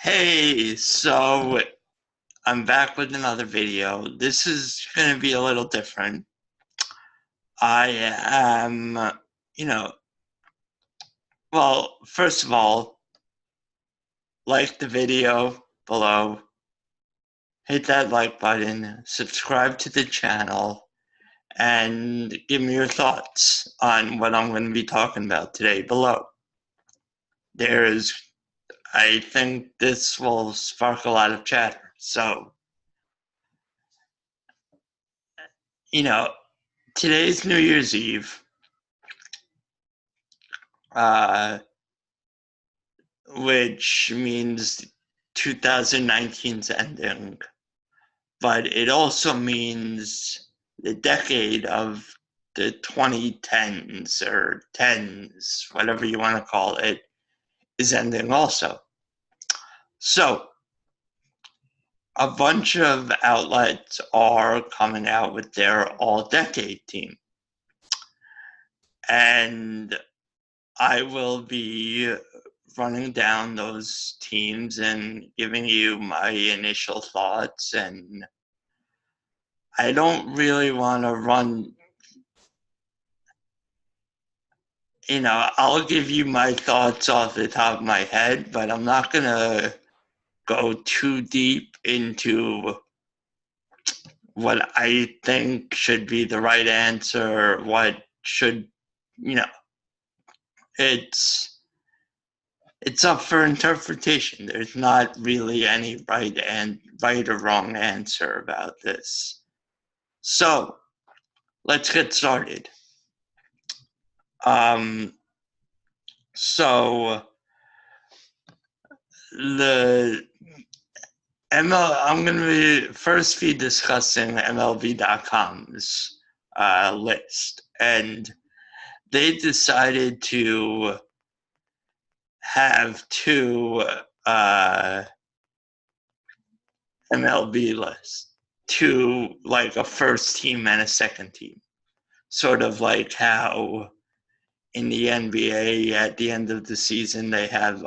Hey, so I'm back with another video. This is going to be a little different. I am, you know, first of all, like the video below, hit that like button, subscribe to the channel, and give me your thoughts on what I'm going to be talking about today below. I think this will spark a lot of chatter. So, you know, today's New Year's Eve. Uh, which means 2019's ending, but it also means the decade of the 2010s or 10s, whatever you want to call it, is ending also. So, a bunch of outlets are coming out with their all-decade team. And I will be running down those teams and giving you my initial thoughts. And I don't really want to run, I'll give you my thoughts off the top of my head, but I'm not going to go too deep into what I think should be the right answer, what should, you know, it's it's up for interpretation. There's not really any right or wrong answer about this. So let's get started. So the I'm going to first be discussing MLB.com's list, and they decided to have two MLB lists, two, like a first team and a second team, sort of like how in the NBA at the end of the season they have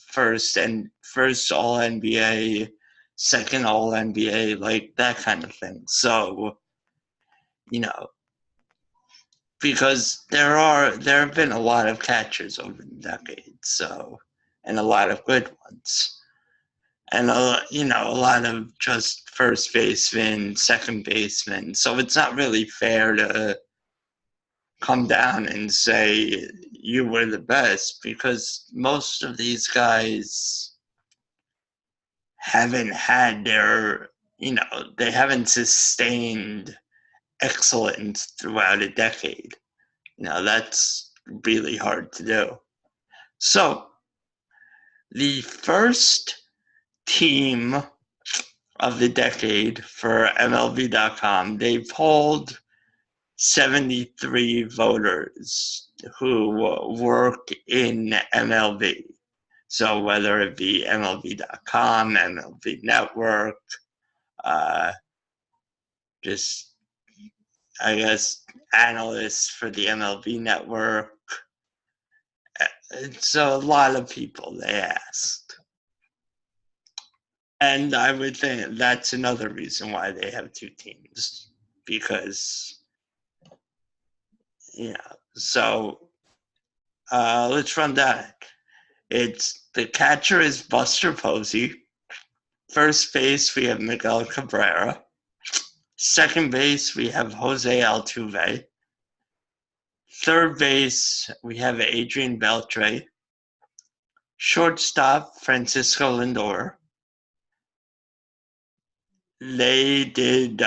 first all NBA, second all NBA, like that kind of thing. So, you know, because there have been a lot of catchers over the decades, so, and a lot of good ones. And a lot of just first baseman, second baseman. So it's not really fair to come down and say you were the best, because most of these guys haven't had they haven't sustained excellence throughout a decade. That's really hard to do. So the first team of the decade for MLB.com, they polled 73 voters who work in MLB. So whether it be MLB.com, MLB Network, just, I guess, analysts for the MLB Network. So a lot of people they asked. And I would think that's another reason why they have two teams, because, so let's run that. The catcher is Buster Posey. First base, we have Miguel Cabrera. Second base, we have Jose Altuve. Third base, we have Adrian Beltre. Shortstop, Francisco Lindor. They did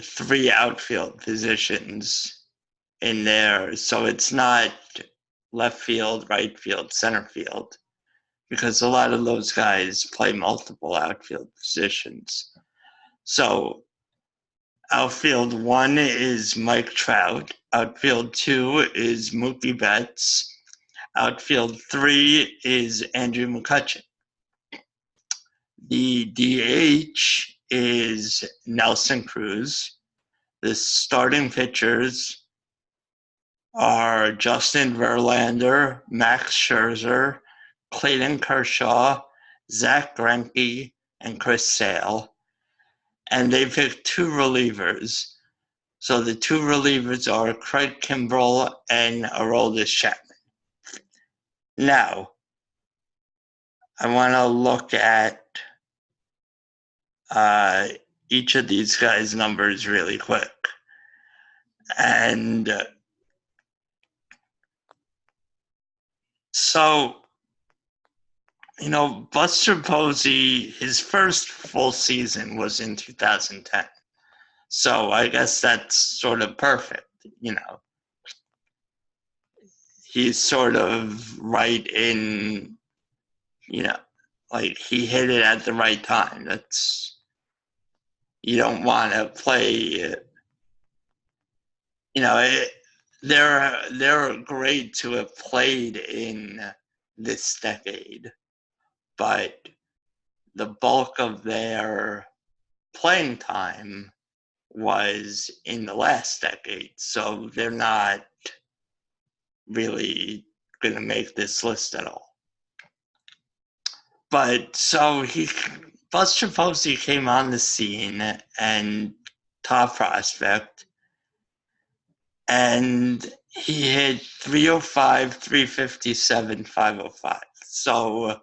3 outfield positions in there, so it's not left field, right field, center field, because a lot of those guys play multiple outfield positions. So outfield 1 is Mike Trout. Outfield 2 is Mookie Betts. Outfield 3 is Andrew McCutchen. The DH is Nelson Cruz. The starting pitchers are Justin Verlander, Max Scherzer, Clayton Kershaw, Zach Greinke, and Chris Sale. And they picked two relievers. So the two relievers are Craig Kimbrell and Aroldis Chapman. Now, I want to look at each of these guys' numbers really quick. And so, Buster Posey, his first full season was in 2010. So I guess that's sort of perfect, He's sort of right in, like he hit it at the right time. You don't want to play, they're great to have played in this decade, but the bulk of their playing time was in the last decade, so they're not really going to make this list at all. But so Buster Posey came on the scene and top prospect, and he hit 305, 357, 505. So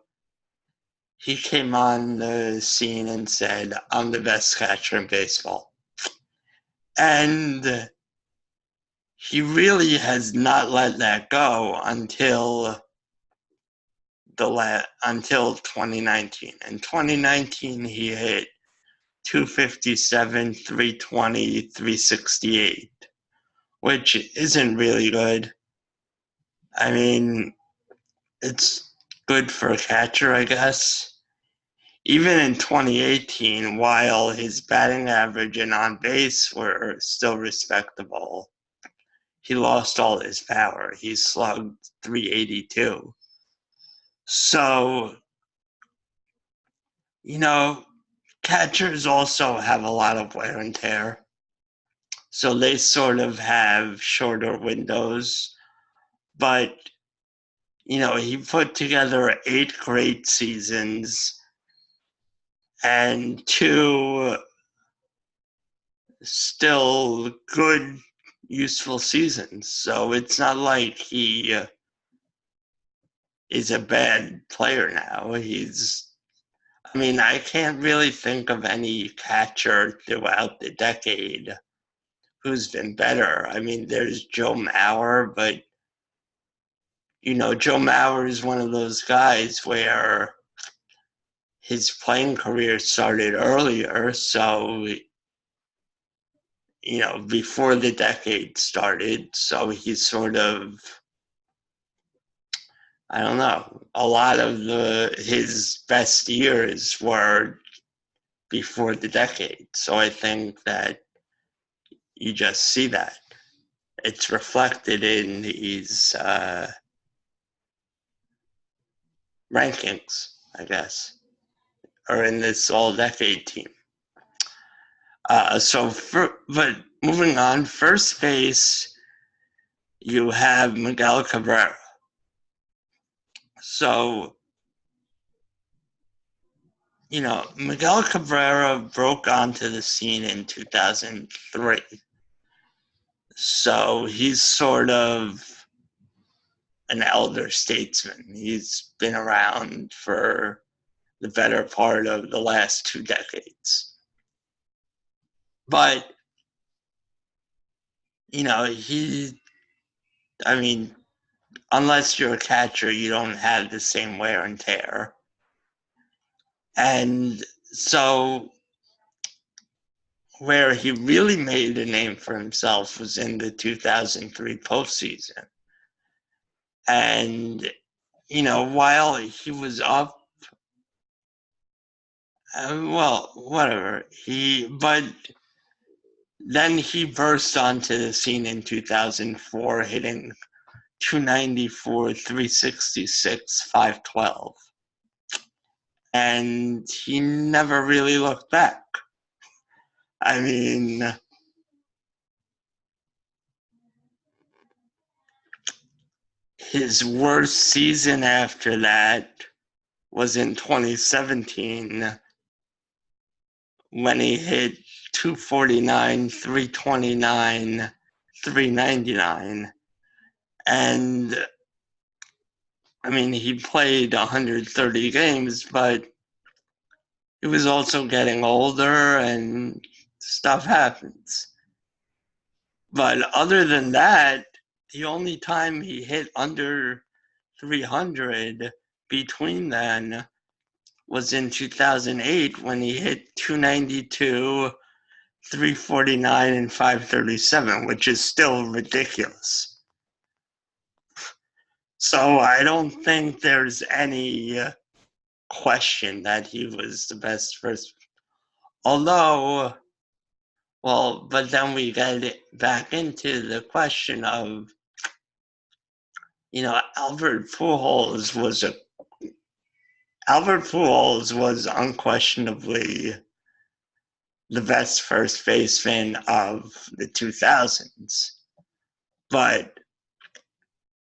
he came on the scene and said, "I'm the best catcher in baseball." And he really has not let that go until 2019. In 2019, he hit 257, 320, 368, which isn't really good. I mean, it's good for a catcher, I guess. Even in 2018, while his batting average and on base were still respectable, he lost all his power. He slugged 382. So, catchers also have a lot of wear and tear. So they sort of have shorter windows. But, he put together 8 great seasons and 2 still good, useful seasons. So it's not like he is a bad player now. I can't really think of any catcher throughout the decade who's been better. There's Joe Mauer, but, Joe Mauer is one of those guys where his playing career started earlier, so, before the decade started, so he's sort of, I don't know, a lot of his best years were before the decade. So I think that you just see that. It's reflected in these rankings, I guess, or in this all-decade team. But moving on, first base, you have Miguel Cabrera. So, Miguel Cabrera broke onto the scene in 2003. So he's sort of an elder statesman. He's been around for the better part of the last 2 decades. But, unless you're a catcher, you don't have the same wear and tear. And so where he really made a name for himself was in the 2003 postseason. And, while he was up, whatever, but then he burst onto the scene in 2004, hitting 294, 366, 512. And he never really looked back. His worst season after that was in 2017 when he hit 249, 329, 399. And I mean, he played 130 games, but he was also getting older and stuff happens. But other than that, the only time he hit under 300 between then was in 2008 when he hit 292, 349, and 537, which is still ridiculous. So I don't think there's any question that he was the best first. Although, well, but then we get back into the question of, Albert Pujols was unquestionably the best first baseman of the 2000s. But,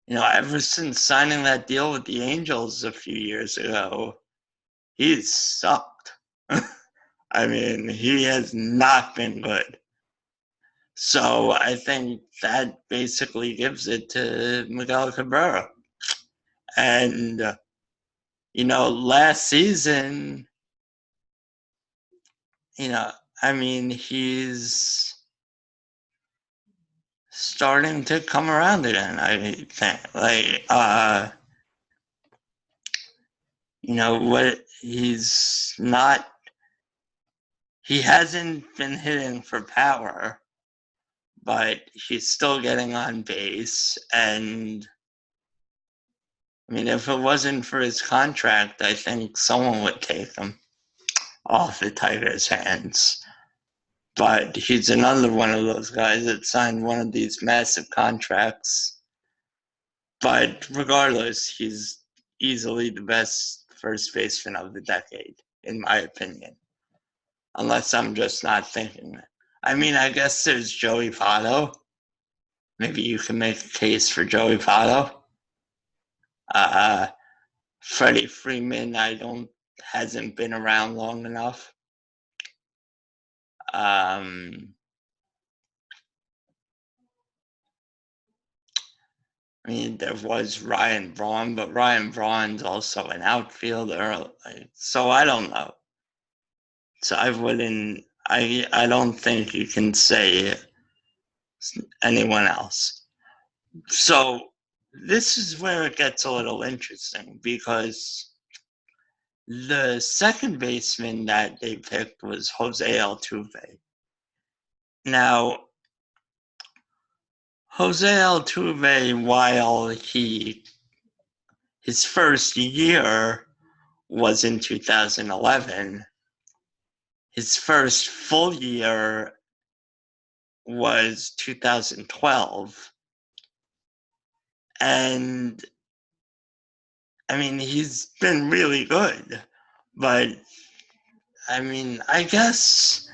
ever since signing that deal with the Angels a few years ago, he's sucked. I mean, he has not been good. So I think that basically gives it to Miguel Cabrera. And, last season, I mean, he's starting to come around again, I think. What he hasn't been hitting for power, but he's still getting on base. And I mean, if it wasn't for his contract, I think someone would take him off the Tigers' hands. But he's another one of those guys that signed one of these massive contracts. But regardless, he's easily the best first baseman of the decade, in my opinion. Unless I'm just not thinking it. I mean, I guess there's Joey Votto. Maybe you can make a case for Joey Votto. Freddie Freeman, hasn't been around long enough. I mean, there was Ryan Braun, but Ryan Braun's also an outfielder, so I don't know. So I don't think you can say anyone else. So this is where it gets a little interesting because the second baseman that they picked was Jose Altuve. Now, Jose Altuve, while his first year was in 2011, his first full year was 2012. And I mean, he's been really good. But I mean, I guess,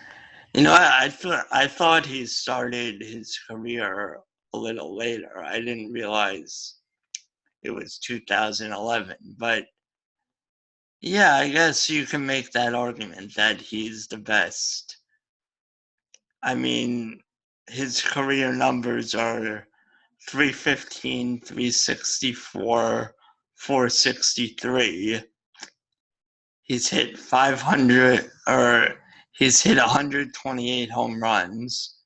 I thought he started his career a little later. I didn't realize it was 2011. But yeah, I guess you can make that argument that he's the best. I mean, his career numbers are 315, 364, 463. He's hit 128 home runs.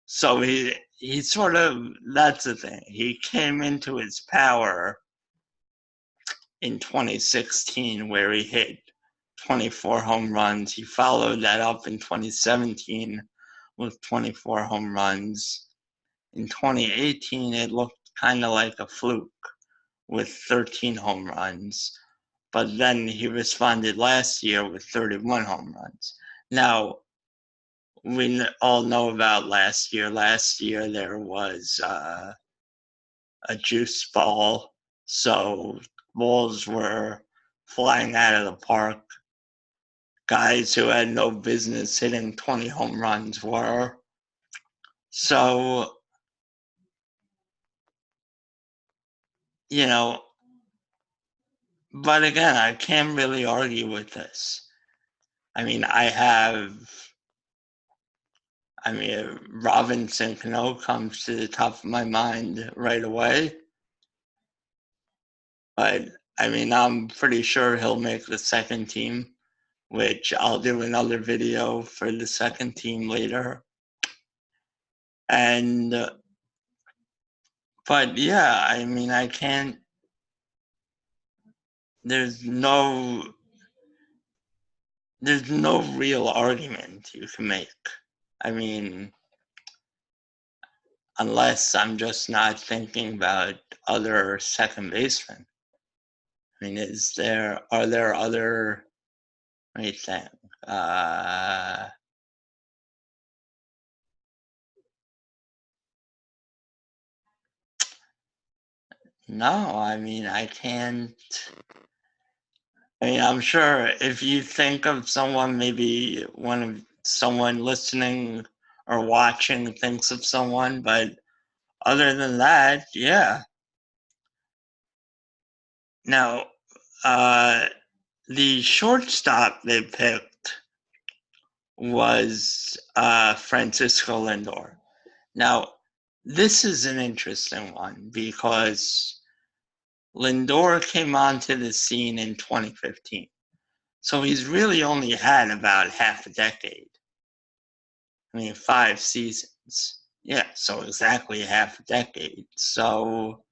So he sort of, that's the thing. He came into his power in 2016 where he hit 24 home runs. He followed that up in 2017 with 24 home runs. In 2018, it looked kind of like a fluke with 13 home runs. But then he responded last year with 31 home runs. Now, we all know about last year. Last year, there was a juice ball. So balls were flying out of the park. Guys who had no business hitting 20 home runs were. So, but again, I can't really argue with this. I mean, Robinson Cano comes to the top of my mind right away. But I mean, I'm pretty sure he'll make the second team, which I'll do another video for the second team later. And, but yeah, I mean, I can't, there's no real argument you can make. I mean, unless I'm just not thinking about other second basemen. I mean, are there other, let me think. No, I mean, I can't. I mean, I'm sure if you think of someone, maybe someone listening or watching thinks of someone, but other than that, yeah. Now, the shortstop they picked was Francisco Lindor. Now, this is an interesting one because Lindor came onto the scene in 2015. So he's really only had about half a decade. I mean, 5 seasons. Yeah, so exactly half a decade. So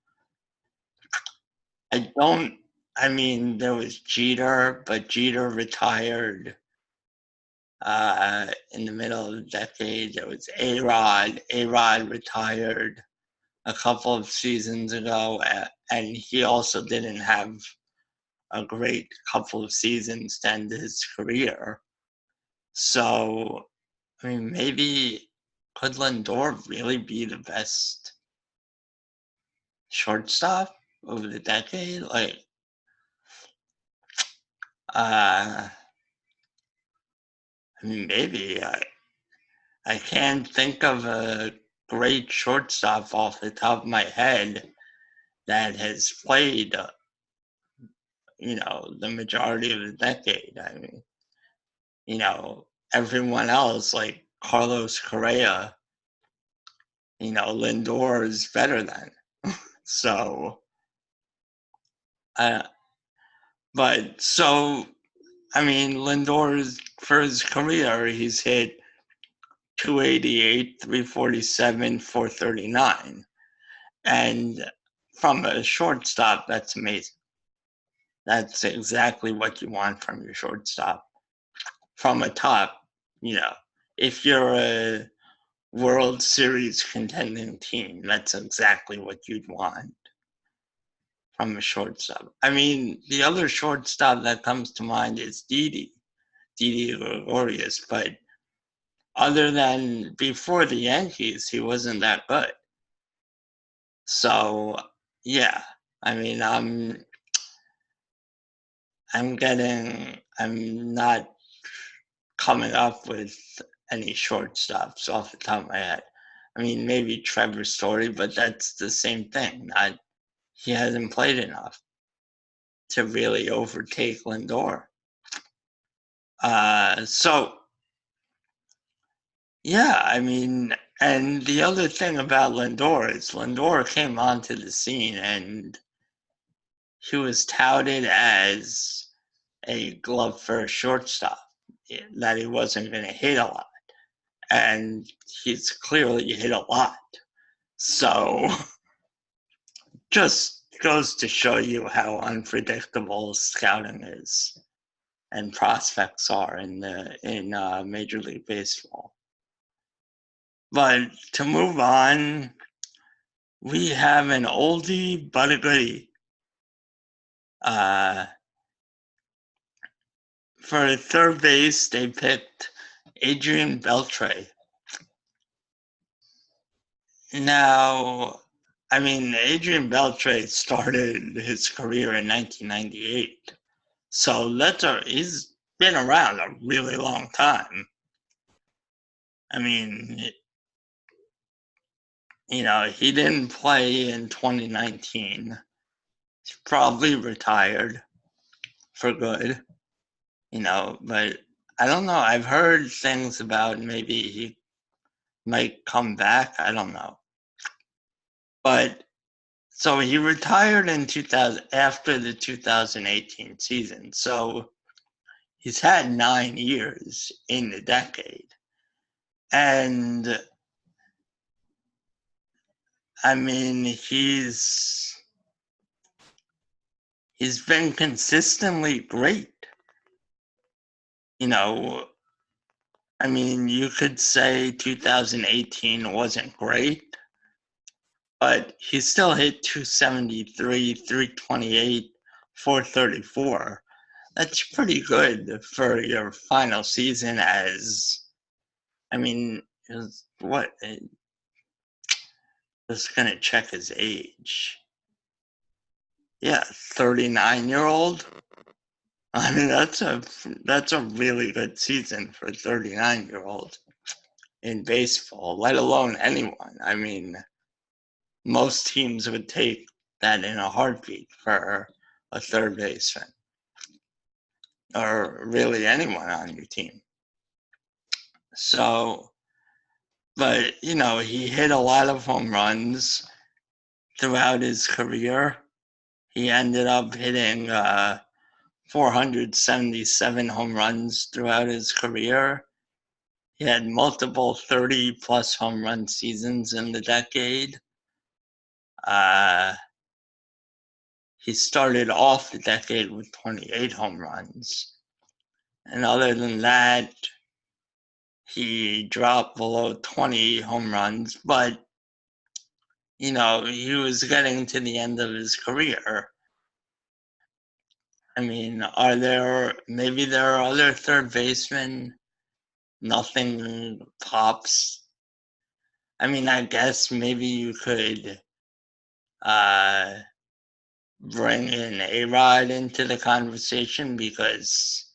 I mean, there was Jeter, but Jeter retired in the middle of the decade. There was A-Rod. A-Rod retired a couple of seasons ago, and he also didn't have a great couple of seasons to end his career. So, I mean, maybe could Lindor really be the best shortstop over the decade? Like, I mean, maybe. I can't think of a great shortstop off the top of my head that has played, the majority of the decade. I mean, everyone else, like Carlos Correa, Lindor is better than. So, I mean, Lindor's, for his career, he's hit 288, 347, 439. And from a shortstop, that's amazing. That's exactly what you want from your shortstop. From a top, if you're a World Series contending team, that's exactly what you'd want from a shortstop. I mean, the other shortstop that comes to mind is Didi Gregorius, but other than before the Yankees, he wasn't that good. So, yeah, I mean, I'm not coming up with any shortstops off the top of my head. I mean, maybe Trevor Story, but that's the same thing. He hasn't played enough to really overtake Lindor. So, yeah, I mean, and the other thing about Lindor is Lindor came onto the scene and he was touted as a glove first shortstop, that he wasn't going to hit a lot. And he's clearly hit a lot. So, just goes to show you how unpredictable scouting is and prospects are in Major League Baseball. But to move on, we have an oldie but a goodie. For third base, they picked Adrian Beltre. Now, I mean, Adrian Beltre started his career in 1998. So he's been around a really long time. I mean, he didn't play in 2019. He's probably retired. for good, but I don't know. I've heard things about maybe he might come back. I don't know. But so he retired in 2000 after the 2018 season. So he's had 9 years in the decade. And I mean, he's been consistently great. I mean, you could say 2018 wasn't great, but he still hit 273, 328, 434. That's pretty good for your final season I mean, what? Just gonna check his age. Yeah, 39-year-old. I mean, that's a really good season for a 39-year-old in baseball, let alone anyone. I mean, most teams would take that in a heartbeat for a third baseman or really anyone on your team. So, but he hit a lot of home runs throughout his career. He ended up hitting 477 home runs throughout his career. He had multiple 30-plus home run seasons in the decade. He started off the decade with 28 home runs. And other than that, he dropped below 20 home runs. But, he was getting to the end of his career. I mean, maybe there are other third basemen? Nothing pops. I mean, I guess maybe you could bring in A-Rod into the conversation because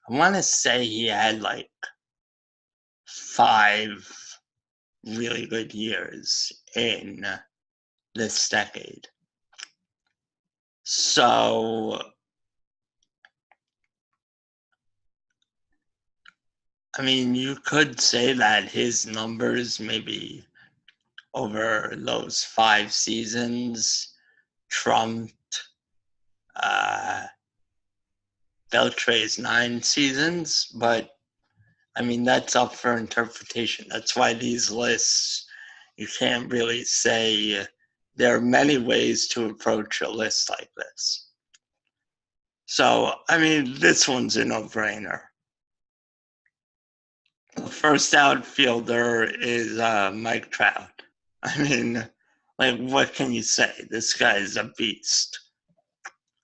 I want to say he had like 5 really good years in this decade. So, I mean, you could say that his numbers maybe over those 5 seasons trumped Beltre's 9 seasons, but I mean, that's up for interpretation. That's why these lists, you can't really say. There are many ways to approach a list like this. So, I mean, this one's a no-brainer. The first outfielder is Mike Trout. I mean, like, what can you say? This guy's a beast.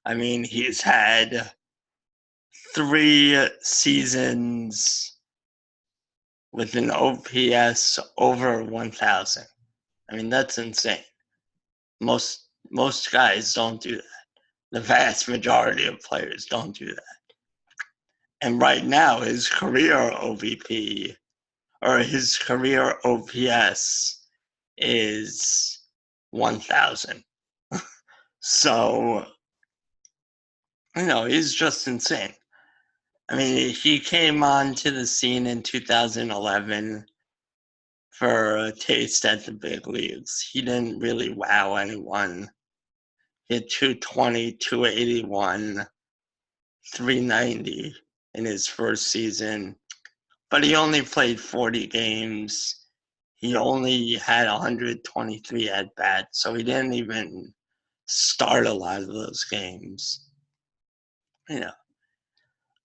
I mean, he's had 3 seasons with an OPS over 1,000. I mean, that's insane. Most guys don't do that. The vast majority of players don't do that. And right now, his career OVP or his career OPS is 1,000. So, he's just insane. I mean, he came onto the scene in 2011 for a taste at the big leagues. He didn't really wow anyone. He had 220, 281, 390 in his first season, but he only played 40 games. He only had 123 at bats, so he didn't even start a lot of those games.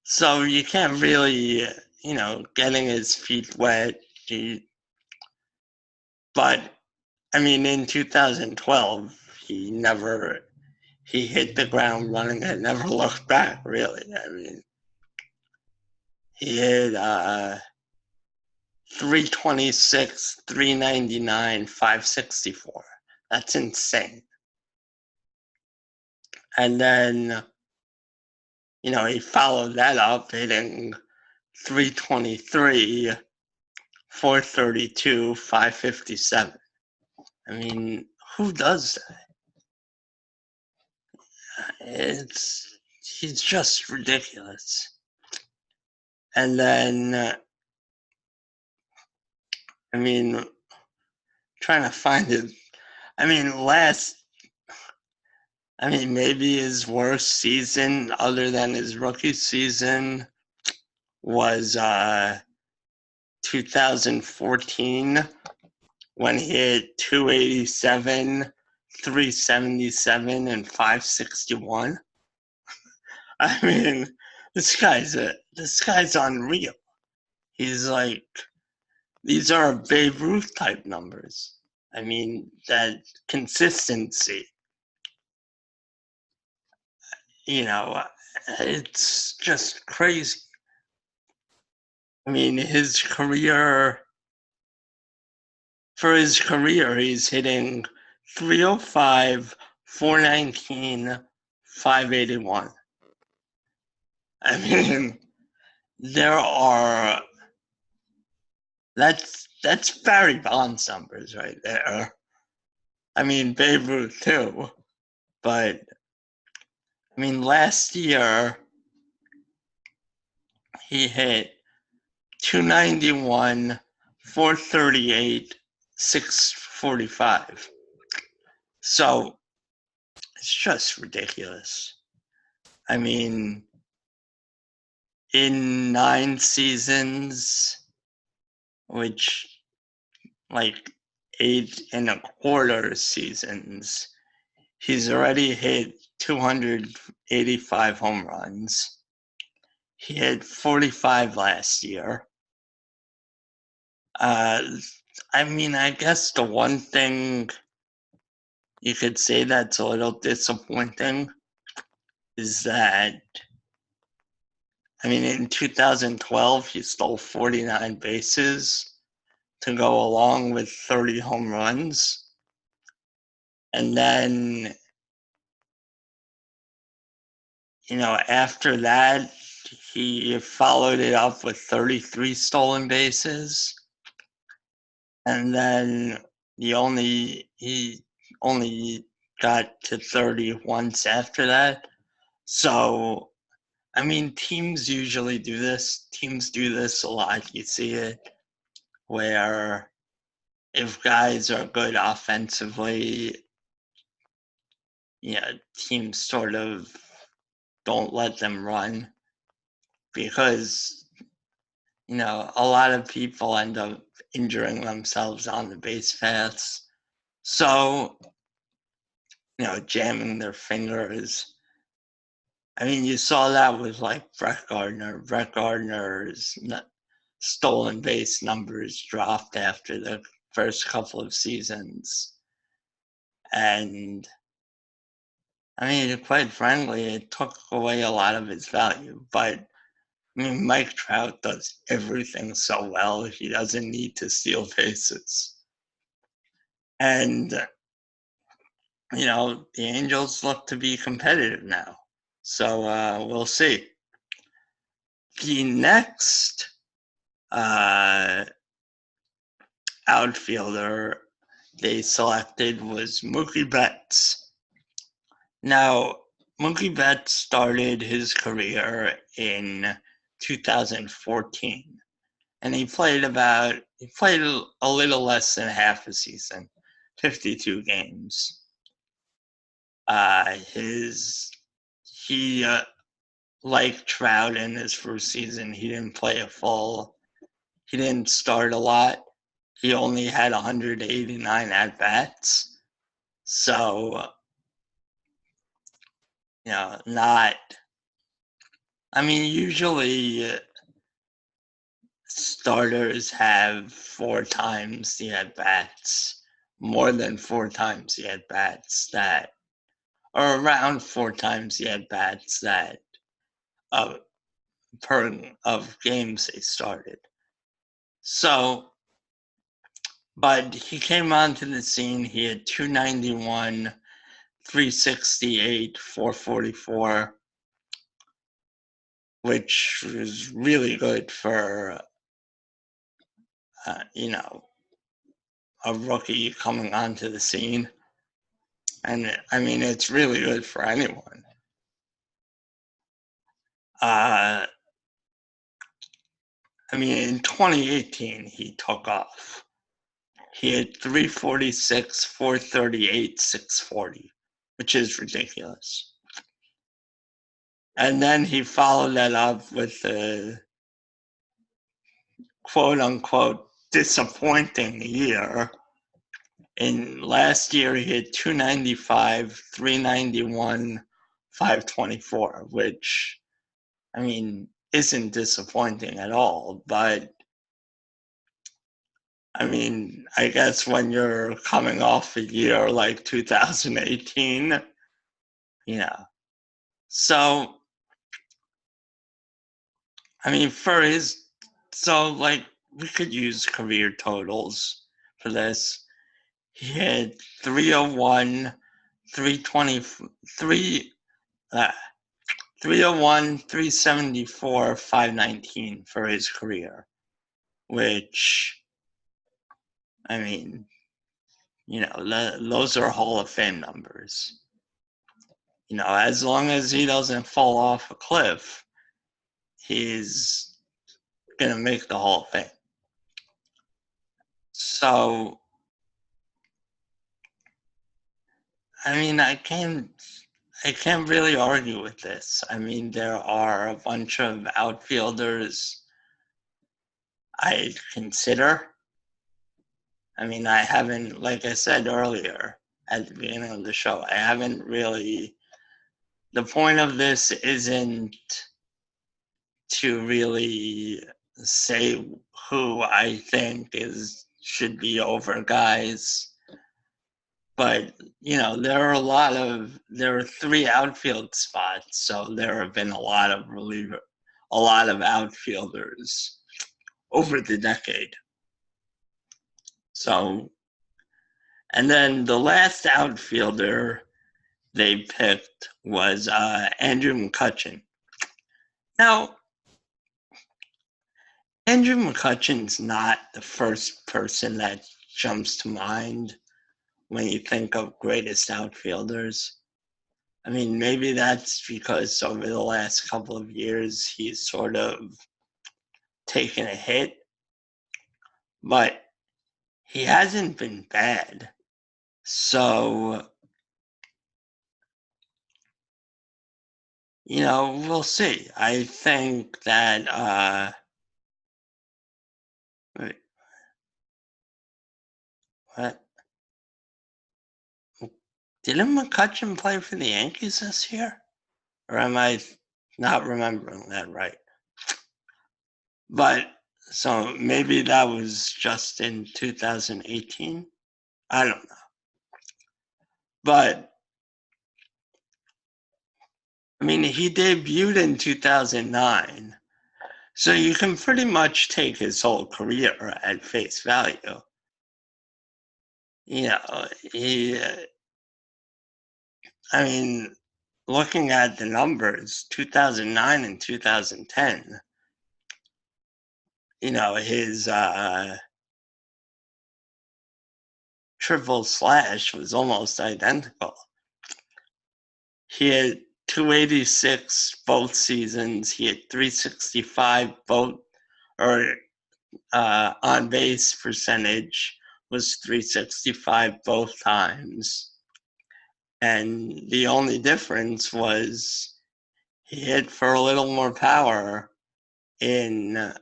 So you can't really, getting his feet wet. But I mean, in 2012, he hit the ground running and never looked back, really. I mean, he hit 326, 399, 564. That's insane. And then, he followed that up hitting 323, 432, 557. I mean, who does that? he's just ridiculous. And then, I mean, trying to find it. I mean, maybe his worst season other than his rookie season was 2014 when he hit 287, 377, and 561. I mean, this guy's unreal. He's like, these are Babe Ruth type numbers. I mean, that consistency, it's just crazy. I mean, for his career, he's hitting 305, 419, 581. I mean, that's Barry Bonds numbers right there. I mean, Babe Ruth too, but I mean, last year he hit 291, 438, 645. So it's just ridiculous. I mean, in 9 seasons, which like 8.25 seasons, he's already hit 285 home runs. He hit 45 last year. I mean, I guess the one thing you could say that's a little disappointing is that, I mean, in 2012, he stole 49 bases to go along with 30 home runs. And then, after that, he followed it up with 33 stolen bases. And then he only got to 30 once after that. So, I mean, teams usually do this. Teams do this a lot. You see it where if guys are good offensively, teams sort of don't let them run because, a lot of people end up injuring themselves on the base paths. So, jamming their fingers. I mean, you saw that with like Brett Gardner. Brett Gardner's stolen base numbers dropped after the first couple of seasons. And I mean, quite frankly, it took away a lot of his value. But I mean, Mike Trout does everything so well, he doesn't need to steal bases. And, the Angels look to be competitive now. So we'll see. The next outfielder they selected was Mookie Betts. Now, Mookie Betts started his career in 2014, and he played a little less than half a season, 52 games. He like Trout in his first season, he didn't start a lot. He only had 189 at-bats. So, usually starters have 4 times the at-bats, more than 4 times the at-bats or around 4 times the at-bats that of games they started. So, but he came onto the scene. He had 291, 368, 444, which was really good for, a rookie coming onto the scene. And I mean, it's really good for anyone. I mean, in 2018, he took off. He had 346, 438, 640, which is ridiculous. And then he followed that up with a quote unquote disappointing year. In last year, he had 295, 391, 524, which, I mean, isn't disappointing at all. But, I mean, I guess when you're coming off a year like 2018, yeah. So, I mean, we could use career totals for this. He had 301, 323, 301, 374, 519 for his career, which, I mean, those are Hall of Fame numbers. As long as he doesn't fall off a cliff, he's going to make the Hall of Fame. So, I mean, I can't really argue with this. I mean, there are a bunch of outfielders I consider. I mean, I haven't, like I said earlier at the beginning of the show, I haven't really. The point of this isn't to really say who I think should be over guys. But, there are 3 outfield spots, so there have been a lot of outfielders over the decade. So, and then the last outfielder they picked was Andrew McCutchen. Now, Andrew McCutchen's not the first person that jumps to mind when you think of greatest outfielders. I mean, maybe that's because over the last couple of years he's sort of taken a hit, but he hasn't been bad. So, we'll see. I think that wait, what? Didn't McCutchen play for the Yankees this year? Or am I not remembering that right? But, so maybe that was just in 2018? I don't know. But, I mean, he debuted in 2009. So you can pretty much take his whole career at face value. I mean, looking at the numbers, 2009 and 2010, his triple slash was almost identical. He had 286 both seasons. He had 365 both, or on base percentage was 365 both times. And the only difference was he hit for a little more power in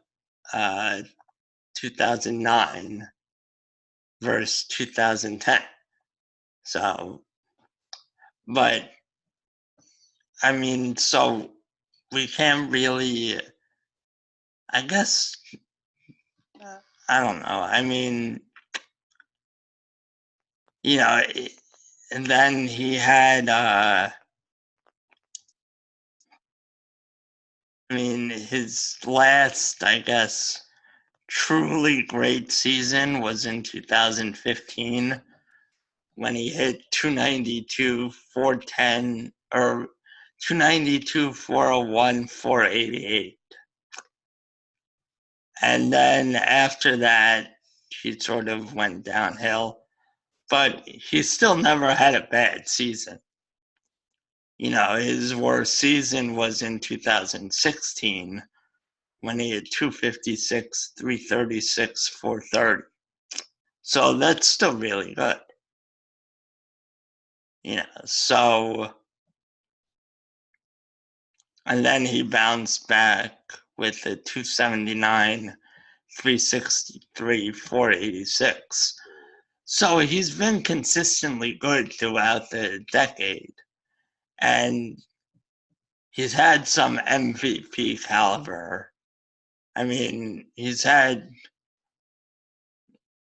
2009 versus 2010. So, but, I mean, so we can't really, I guess, I don't know. I mean, and then he had, his last, I guess, truly great season was in 2015 when he hit 292, 410, or 292, 401, 488. And then after that, he sort of went downhill. But he still never had a bad season. His worst season was in 2016 when he had 256, 336, 430. So that's still really good. So, and then he bounced back with a 279, 363, 486. So he's been consistently good throughout the decade. And he's had some MVP caliber. I mean, he's had,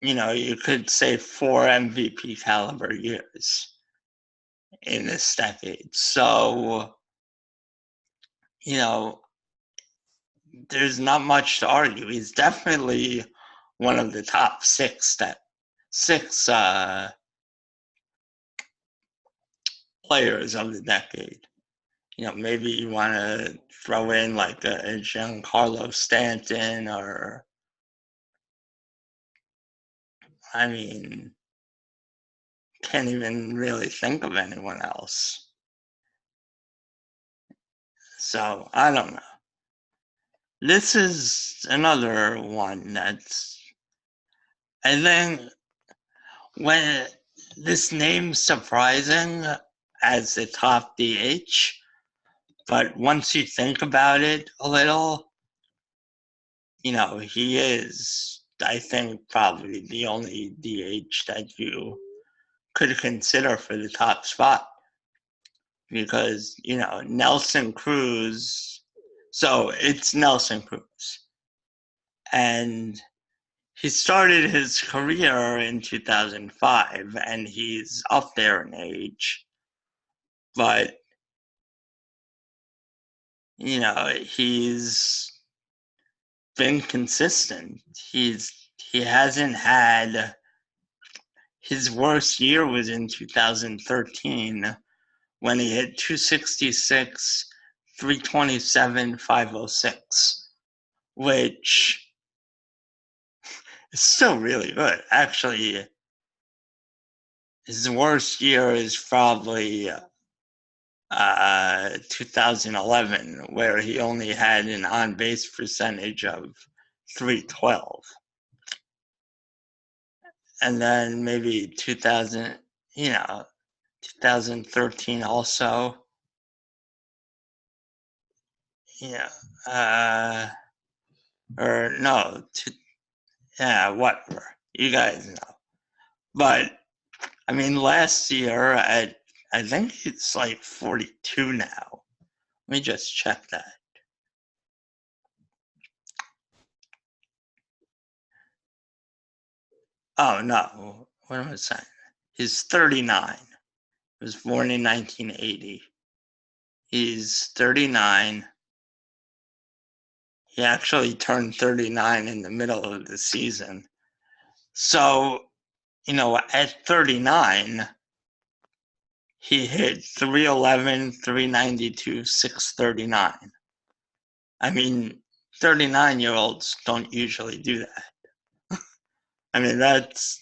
you could say 4 MVP caliber years in this decade. So, there's not much to argue. He's definitely one of the top six players of the decade. Maybe you want to throw in like a Giancarlo Stanton, or, I mean, can't even really think of anyone else. So I don't know. This is another one that's, I think, when this name's surprising as the top DH, but once you think about it a little, he is, I think, probably the only DH that you could consider for the top spot. Because, Nelson Cruz, so it's Nelson Cruz. And he started his career in 2005, and he's up there in age. But, he's been consistent. He hasn't had, his worst year was in 2013 when he hit 266, 327, 506, which is still really good. Actually, his worst year is probably 2011, where he only had an on-base percentage of 312. And then maybe 2013 also. Or no, whatever. You guys know. But, I mean, last year, I think it's like 42 now. Let me just check that. Oh, no. What am I saying? He's 39. He was born in 1980. He's 39. He actually turned 39 in the middle of the season. So, at 39, he hit 311, 392, 639. I mean, 39-year-olds don't usually do that. I mean, that's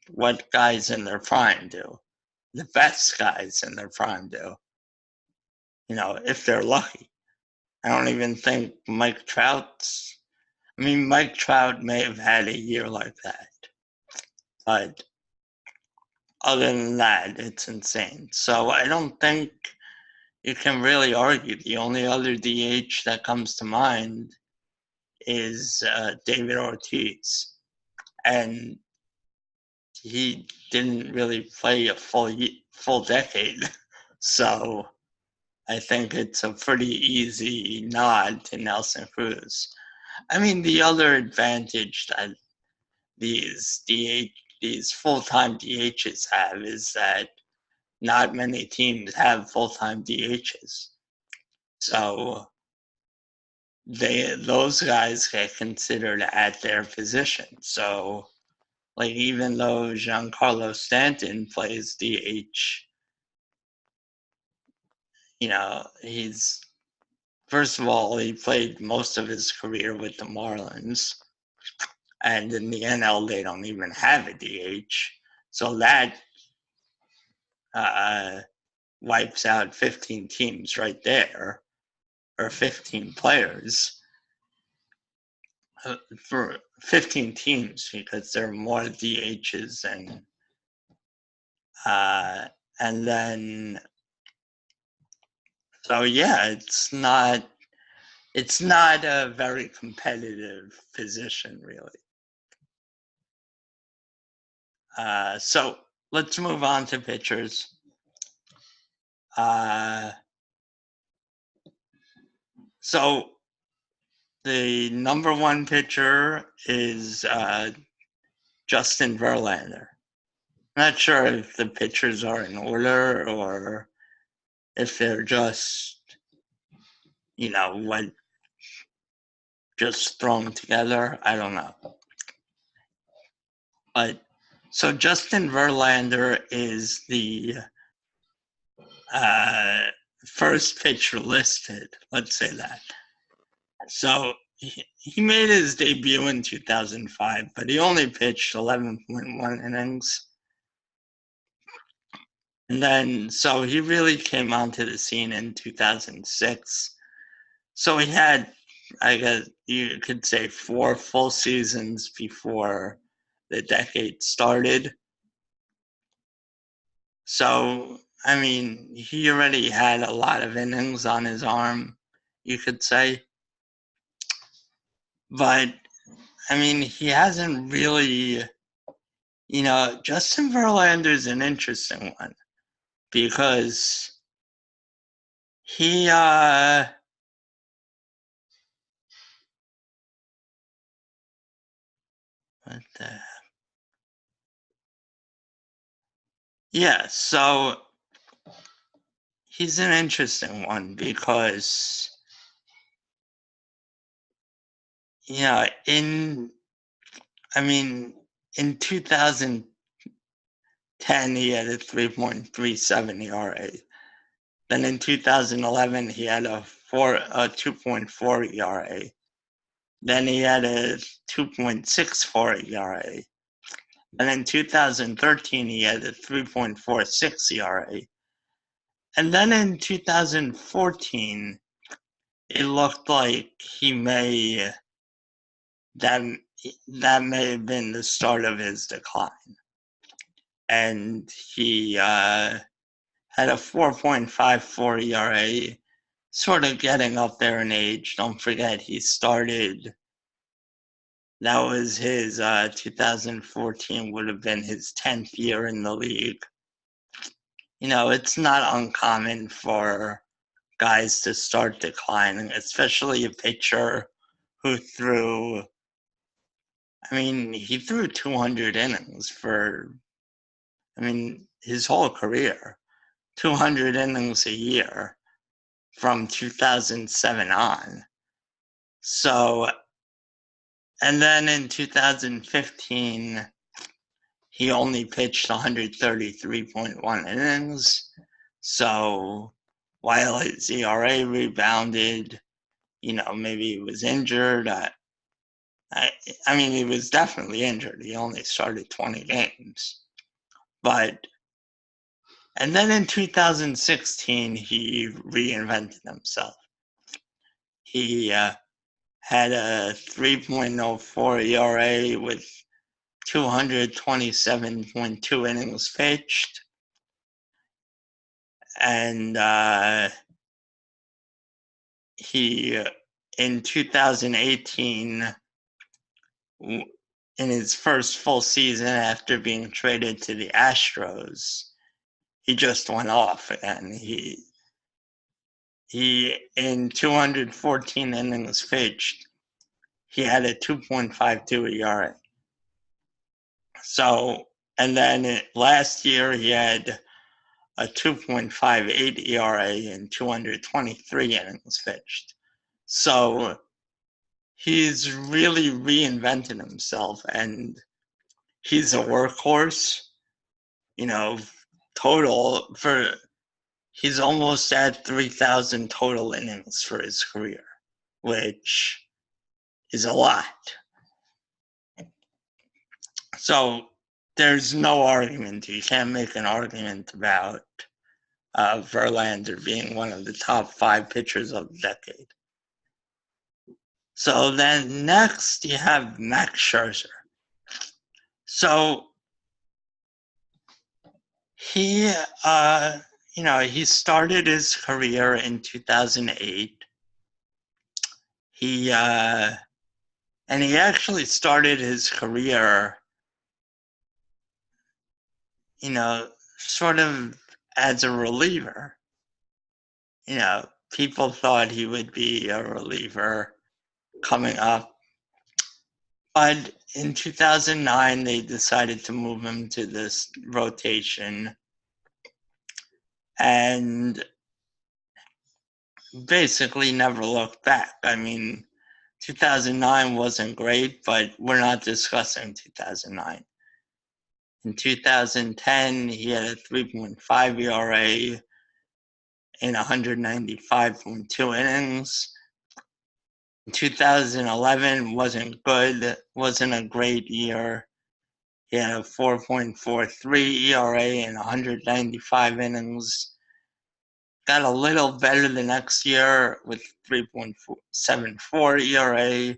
what guys in their prime do. The best guys in their prime do. If they're lucky. I don't even think Mike Trout may have had a year like that. But other than that, it's insane. So I don't think you can really argue. The only other DH that comes to mind is David Ortiz. And he didn't really play a full decade. So I think it's a pretty easy nod to Nelson Cruz. I mean, the other advantage that these full-time DHs have is that not many teams have full-time DHs. So those guys get considered at their position. So, like, even though Giancarlo Stanton plays DH, he's, first of all, he played most of his career with the Marlins. And in the NL, they don't even have a DH. So that wipes out 15 teams right there, or 15 players for 15 teams, because there are more DHs and then, so yeah, it's not a very competitive position, really. So let's move on to pitchers. So the number one pitcher is Justin Verlander. I'm not sure if the pitchers are in order or if they're just, just thrown together. I don't know. But so Justin Verlander is the first pitcher listed. Let's say that. So he made his debut in 2005, but he only pitched 11.1 innings. And then, so he really came onto the scene in 2006. So he had, I guess you could say, 4 full seasons before the decade started. So, I mean, he already had a lot of innings on his arm, you could say. But, I mean, he hasn't really, Justin Verlander's an interesting one because he, what the, yeah, so he's an interesting one because, in 2010, he had a 3.37 ERA. Then in 2011, he had a 2.4 ERA. Then he had a 2.64 ERA. And in 2013, he had a 3.46 ERA. And then in 2014, it looked like that may have been the start of his decline. And he had a 4.54 ERA, sort of getting up there in age. Don't forget, that was his 2014 would have been his 10th year in the league. It's not uncommon for guys to start declining, especially a pitcher who he threw 200 innings his whole career, 200 innings a year from 2007 on. So, and then in 2015, he only pitched 133.1 innings. So while his ERA rebounded, maybe he was injured. He was definitely injured. He only started 20 games. And then in 2016, he reinvented himself. He had a 3.04 ERA with 227.2 innings pitched. And he, in 2018, in his first full season after being traded to the Astros, he just went off again. He in 214 innings pitched, he had a 2.52 ERA. So, and then last year he had a 2.58 ERA in 223 innings pitched. So he's really reinvented himself, and he's a workhorse, he's almost at 3,000 total innings for his career, which is a lot. So there's no argument. You can't make an argument about Verlander being one of the top 5 pitchers of the decade. So then next you have Max Scherzer. So he, he started his career in 2008. And he actually started his career, sort of as a reliever. People thought he would be a reliever coming up. But in 2009, they decided to move him to this rotation. And basically never looked back. I mean, 2009 wasn't great, but we're not discussing 2009. In 2010, he had a 3.5 ERA in 195.2 innings. In 2011 wasn't good, wasn't a great year. He had a 4.43 ERA in 195 innings. Got a little better the next year with 3.74 ERA in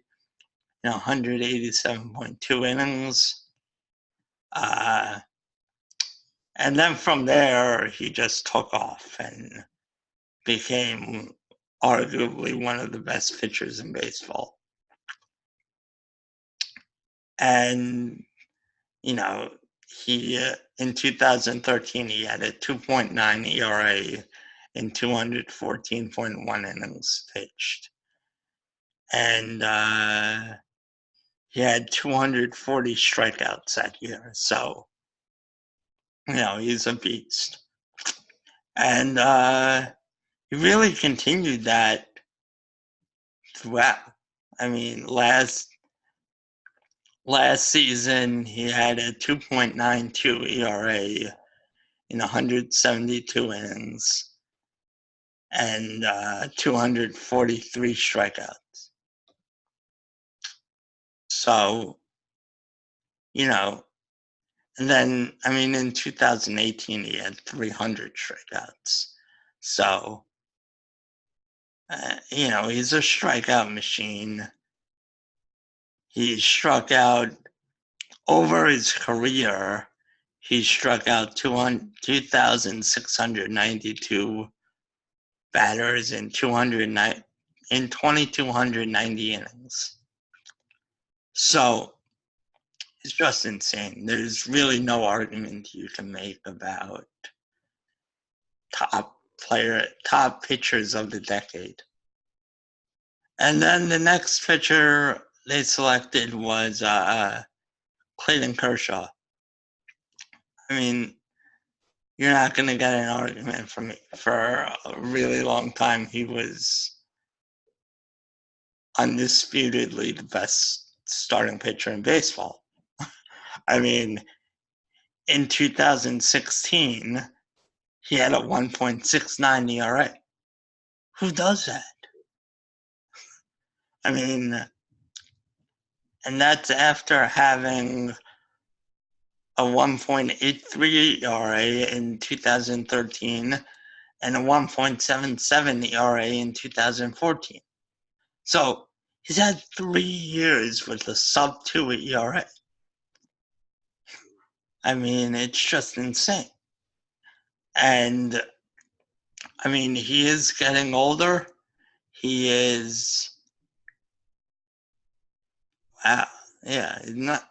187.2 innings. And then from there, he just took off and became arguably one of the best pitchers in baseball. And, he in 2013, he had a 2.9 ERA in 214.1 innings pitched. And he had 240 strikeouts that year. So, he's a beast. And he really continued that throughout. I mean, last season, he had a 2.92 ERA in 172 innings and 243 strikeouts. So, and then, in 2018, he had 300 strikeouts. So, he's a strikeout machine. He struck out over his career. He struck out 2,692 batters in 2,290 innings. So it's just insane. There's really no argument you can make about top pitchers of the decade. And then the next pitcher they selected was Clayton Kershaw. You're not going to get an argument from me. For a really long time, he was undisputedly the best starting pitcher in baseball. In 2016, he had a 1.69 ERA. Who does that? And that's after having a 1.83 ERA in 2013 and a 1.77 ERA in 2014. So he's had 3 years with a sub-2 ERA. It's just insane. And, he is getting older. He is, wow, yeah, not.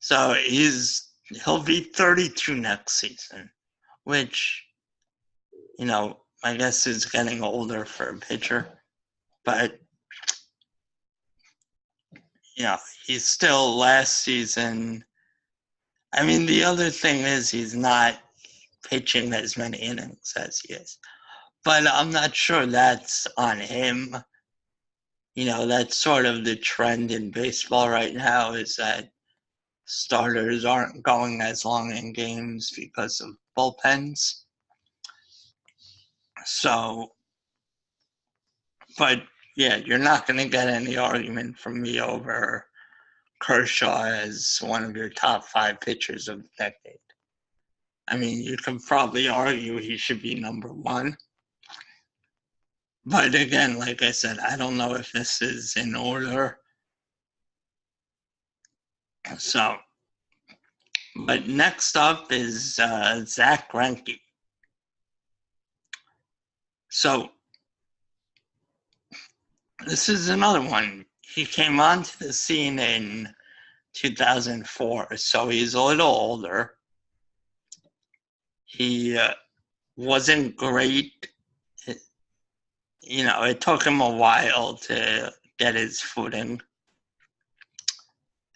So he'll be 32 next season, which, I guess is getting older for a pitcher. But, he's still last season. The other thing is he's not pitching as many innings as he is. But I'm not sure that's on him. That's sort of the trend in baseball right now, is that starters aren't going as long in games because of bullpens. So, but yeah, you're not going to get any argument from me over Kershaw as one of your top 5 pitchers of the decade. I mean, you could probably argue he should be number one. But again, like I said, I don't know if this is in order. So, but next up is Zach Greinke. So, this is another one. He came onto the scene in 2004, so he's a little older. He wasn't great. It took him a while to get his footing.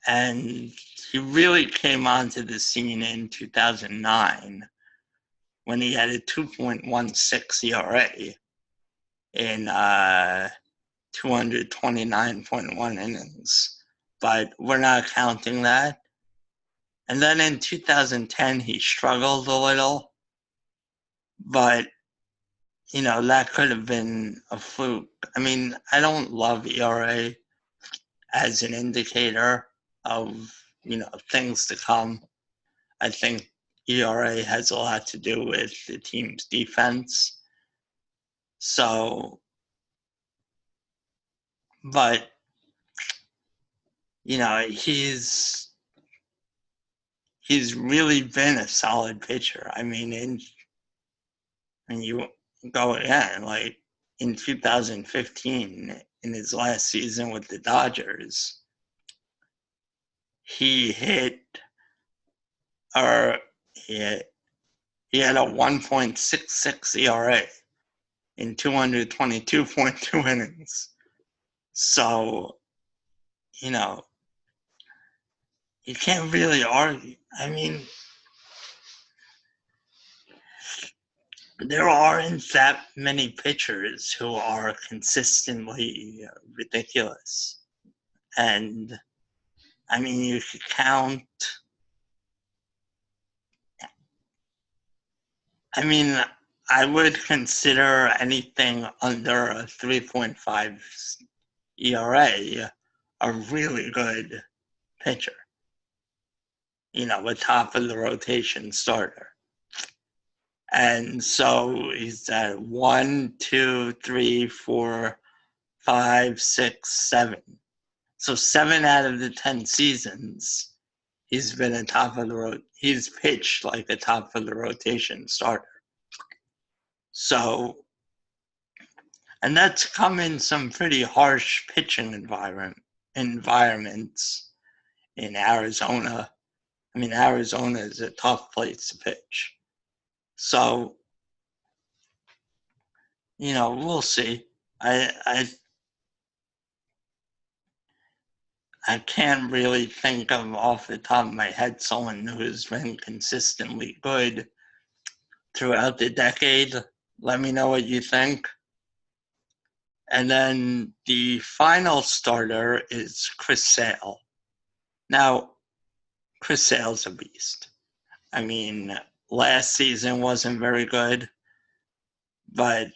And he really came onto the scene in 2009 when he had a 2.16 ERA in 229.1 innings. But we're not counting that. And then in 2010, he struggled a little. But, that could have been a fluke. I mean, I don't love ERA as an indicator of, things to come. I think ERA has a lot to do with the team's defense. So, but, he's really been a solid pitcher. I mean, and you go again, like in 2015, in his last season with the Dodgers, he had a 1.66 ERA in 222.2 innings. So, you can't really argue. I mean, there aren't that many pitchers who are consistently ridiculous. And, I mean, you could count. I mean, I would consider anything under a 3.5 ERA a really good pitcher. A top of the rotation starter. And so he's at 1, 2, 3, 4, 5, 6, 7. So 7 out of the 10 seasons, he's been a top of the road. He's pitched like a top of the rotation starter. So, and that's come in some pretty harsh pitching environments in Arizona. I mean, Arizona is a tough place to pitch. So, we'll see. I can't really think of off the top of my head someone who's been consistently good throughout the decade. Let me know what you think. And then the final starter is Chris Sale. Now, Chris Sale's a beast. I mean, last season wasn't very good, but,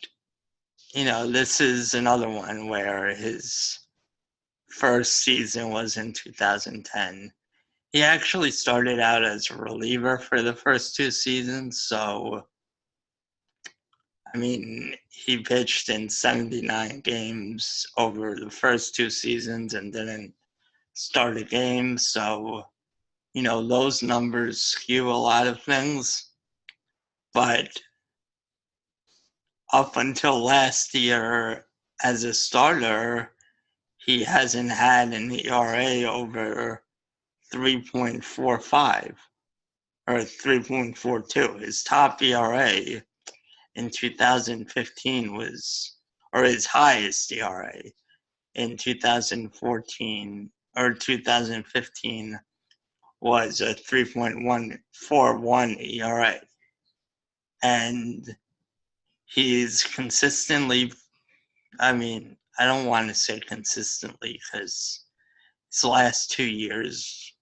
this is another one where his first season was in 2010. He actually started out as a reliever for the first 2 seasons, so, I mean, he pitched in 79 games over the first 2 seasons and didn't start a game, so, those numbers skew a lot of things. But up until last year, as a starter, he hasn't had an ERA over 3.45 or 3.42. His top ERA in 2015 was, or his highest ERA in 2014 or 2015 was a 3.141 ERA. And he's consistently, I mean, I don't want to say consistently because his last 2 years,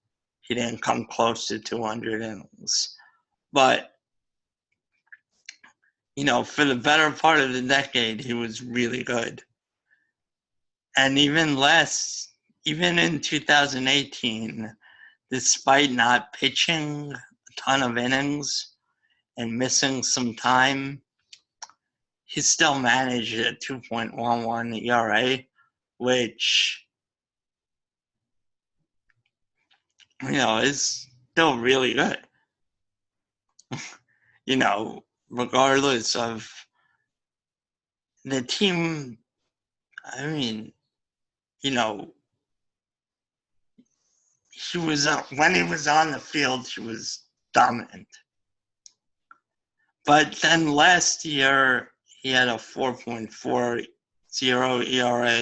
he didn't come close to 200 innings. But, for the better part of the decade, he was really good. And even in 2018, despite not pitching a ton of innings, and missing some time, he still managed a 2.11 ERA, which, is still really good. Regardless of the team, I mean, he was when he was on the field, he was dominant. But then last year, he had a 4.40 ERA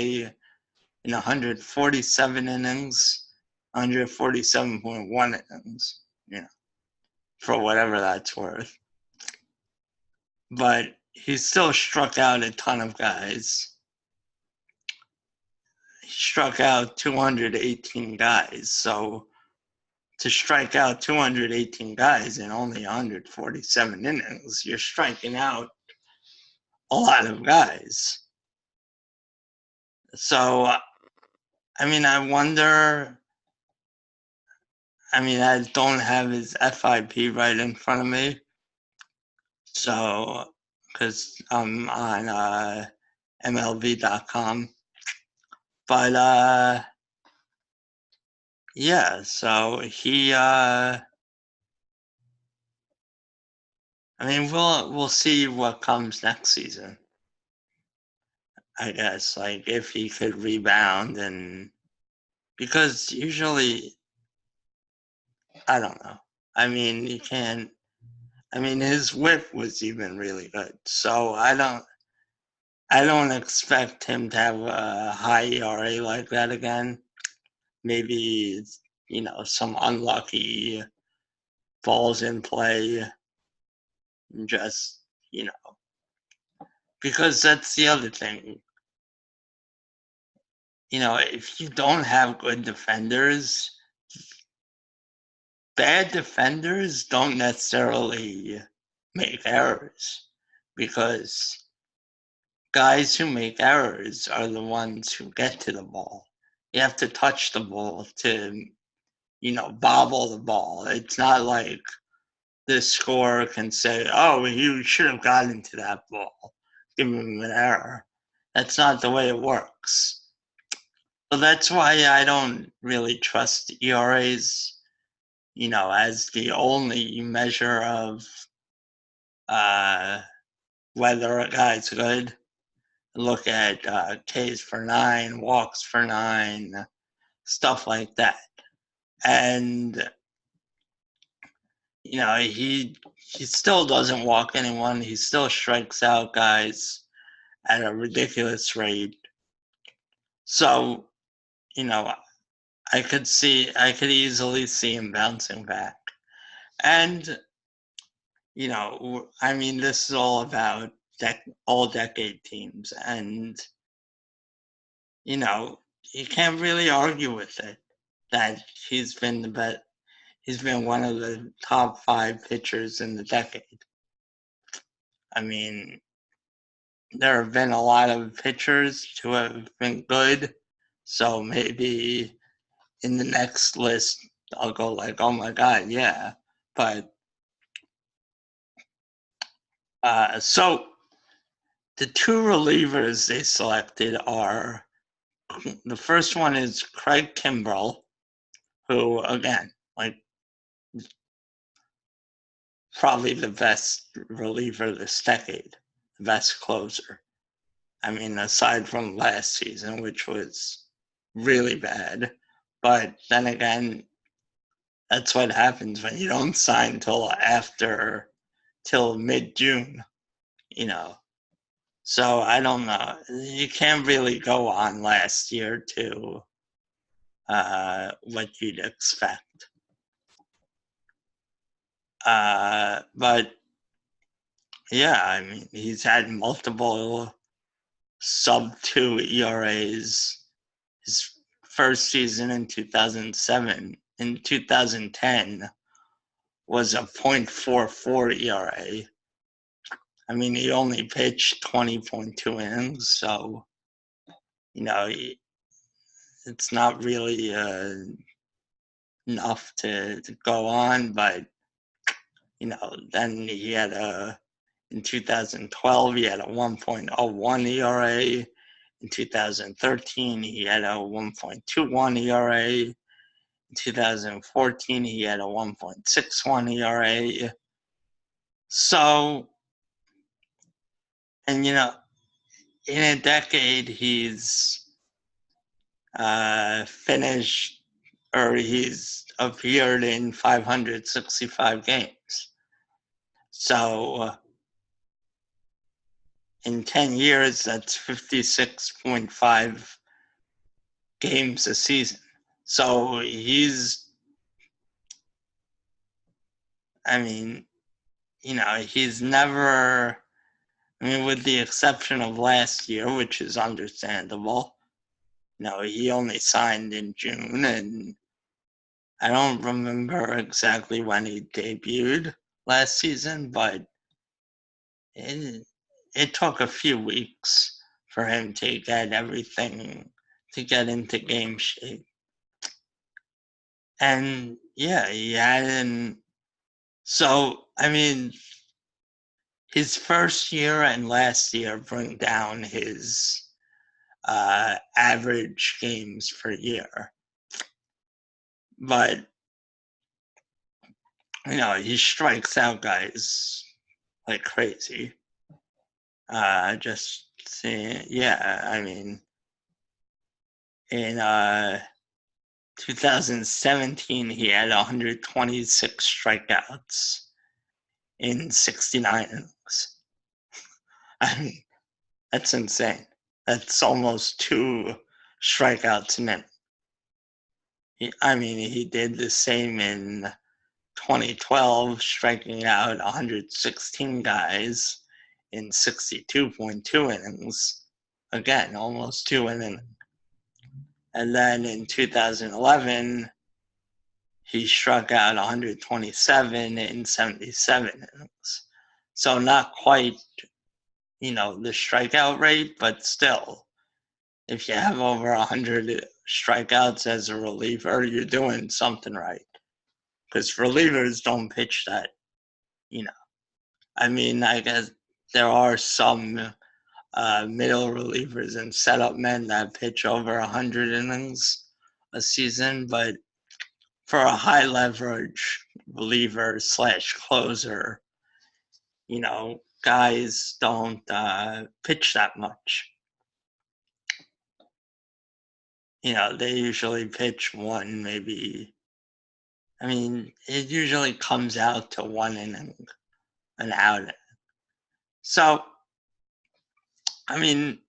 in 147 innings, 147.1 innings, for whatever that's worth. But he still struck out a ton of guys. He struck out 218 guys. So to strike out 218 guys in only 147 innings, you're striking out a lot of guys. So, I wonder. I don't have his FIP right in front of me. So, because I'm on MLB.com. But, yeah, so he, we'll see what comes next season. I guess, like, if he could rebound, and because usually, I don't know. He can't. His whip was even really good, so I don't expect him to have a high ERA like that again. Maybe, some unlucky balls in play, just, because that's the other thing. If you don't have good defenders, bad defenders don't necessarily make errors, because guys who make errors are the ones who get to the ball. You have to touch the ball to, bobble the ball. It's not like the scorer can say, oh, you should have gotten to that ball, give him an error. That's not the way it works. So that's why I don't really trust ERAs, as the only measure of whether a guy's good. Look at Ks for 9, walks for 9, stuff like that. And, he still doesn't walk anyone. He still strikes out guys at a ridiculous rate. So, I could easily see him bouncing back. And, this is all about all-decade teams. And, you can't really argue with it that he's been the best. He's been one of the top 5 pitchers in the decade. There have been a lot of pitchers who have been good, so maybe in the next list I'll go like, oh my God, yeah. But so the 2 relievers they selected are, the first one is Craig Kimbrell, who, again, like, probably the best reliever this decade, the best closer. Aside from last season, which was really bad. But then again, that's what happens when you don't sign till mid-June, So I don't know. You can't really go on last year to what you'd expect. But yeah, he's had multiple sub-2 ERAs. His first season in 2007, in 2010, was a .44 ERA. He only pitched 20.2 innings, so, it's not really enough to go on, but Then he had in 2012, he had a 1.01 ERA. In 2013, he had a 1.21 ERA. In 2014, he had a 1.61 ERA. So, and in a decade, he's finished, or he's appeared in 565 games. So in 10 years, that's 56.5 games a season. So he's never, with the exception of last year, which is understandable, he only signed in June, and I don't remember exactly when he debuted last season, but it took a few weeks for him to get into game shape. And yeah, he hadn't. So, his first year and last year bring down his average games per year. But, he strikes out guys like crazy. Just saying, yeah, in 2017, he had 126 strikeouts in 69 innings. That's insane. That's almost 2 strikeouts an inning. He did the same in 2012, striking out 116 guys in 62.2 innings. Again, almost 2 an inning. And then in 2011, he struck out 127 in 77 innings. So not quite, the strikeout rate, but still, if you have over 100 strikeouts as a reliever, you're doing something right. Because relievers don't pitch that, I guess there are some middle relievers and setup men that pitch over 100 innings a season, but for a high leverage reliever / closer, guys don't pitch that much. They usually pitch one, maybe. It usually comes out to 1 inning, an out. So, and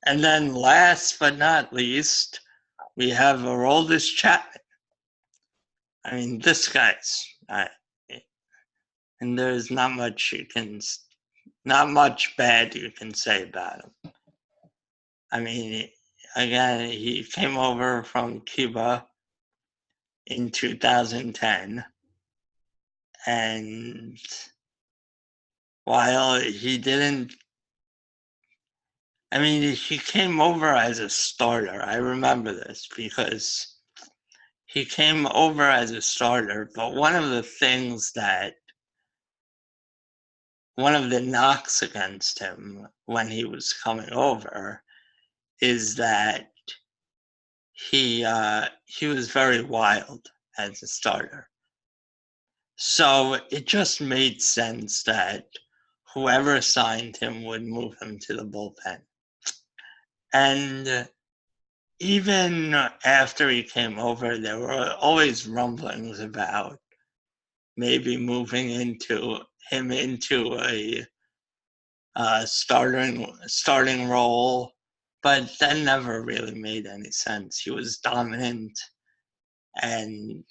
then last but not least, we have Aroldis Chapman. This guy's, and there's not much bad you can say about him. Again, he came over from Cuba in 2010, and while he didn't, he came over as a starter. I remember this because he came over as a starter, but one of the knocks against him when he was coming over is that he was very wild as a starter. So it just made sense that whoever signed him would move him to the bullpen. And even after he came over, there were always rumblings about maybe moving him into a starting role, but that never really made any sense. He was dominant, and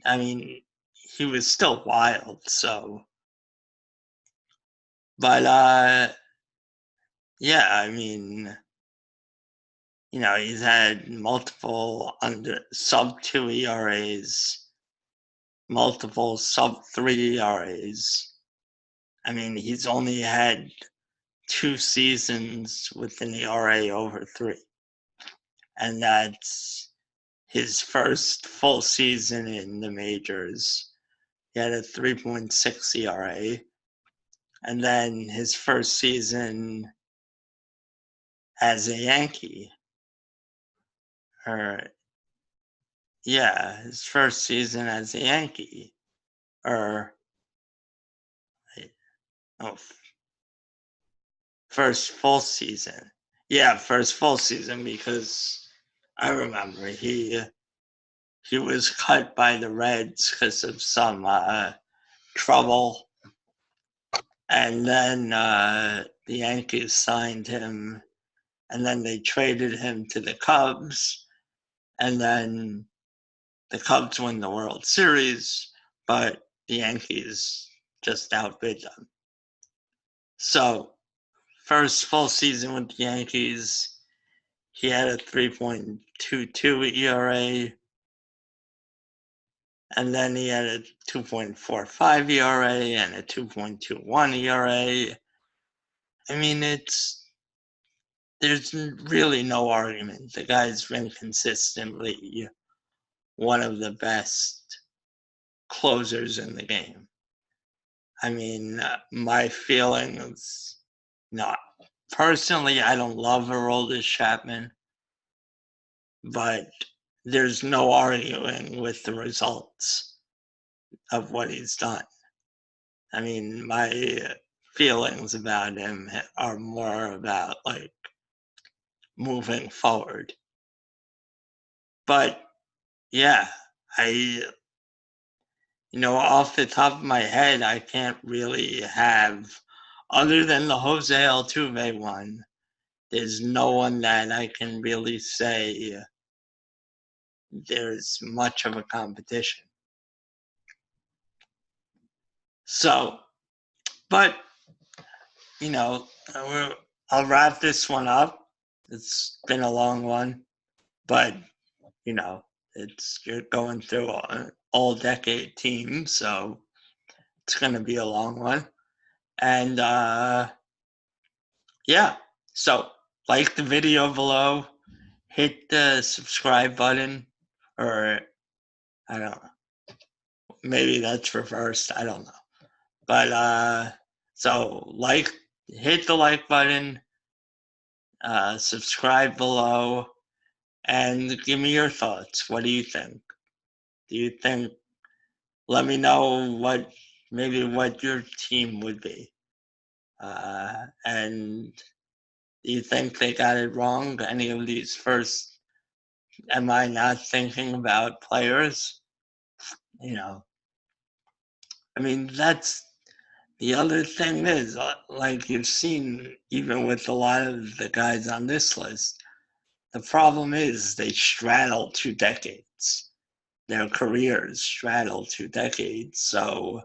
he was still wild. So, but yeah, he's had multiple under sub 2 ERAs, multiple sub 3 ERAs. He's only had 2 seasons with an ERA over 3. And that's his first full season in the majors he had a 3.6 ERA. And then his first season as a Yankee, or yeah, his first season as a Yankee, or oh, first full season. Yeah, first full season, because I remember he was cut by the Reds because of some trouble, and then the Yankees signed him, and then they traded him to the Cubs, and then the Cubs win the World Series, but the Yankees just outbid them. So, first full season with the Yankees, he had a 3.22 ERA, and then he had a 2.45 ERA and a 2.21 ERA. I mean, there's really no argument. The guy's been consistently one of the best closers in the game. I mean, my feelings, no, personally, I don't love Aroldis Chapman, but there's no arguing with the results of what he's done. I mean, my feelings about him are more about like moving forward. But yeah, off the top of my head, I can't really have, other than the Jose Altuve one, there's no one that I can really say there's much of a competition. So, but, I'll wrap this one up. It's been a long one, but, you're going through an all-decade team, so it's going to be a long one. And, yeah, so like the video below, hit the subscribe button, or I don't know, maybe that's reversed, I don't know. But so hit the like button, subscribe below, and give me your thoughts. What do you think? Let me know what your team would be. And do you think they got it wrong? Any of these first, am I not thinking about players? I mean, that's the other thing is, like you've seen, even with a lot of the guys on this list, the problem is they straddle 2 decades. Their careers straddle 2 decades. So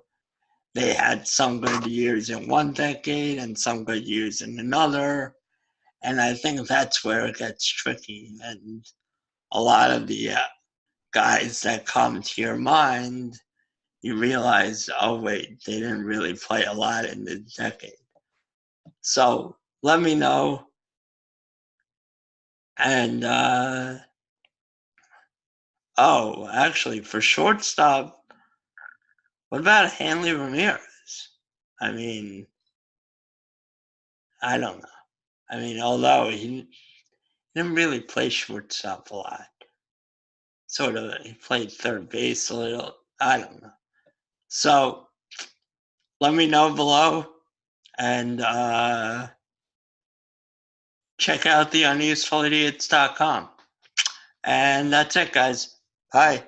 they had some good years in one decade and some good years in another. And I think that's where it gets tricky. And a lot of the guys that come to your mind, you realize, oh, wait, they didn't really play a lot in this decade. So let me know. And, actually, for shortstop, what about Hanley Ramirez? I mean, I don't know. I mean, although he didn't really play shortstop a lot. Sort of, he played third base a little. I don't know. So let me know below, and check out the unusefulidiots.com. And that's it, guys. Bye.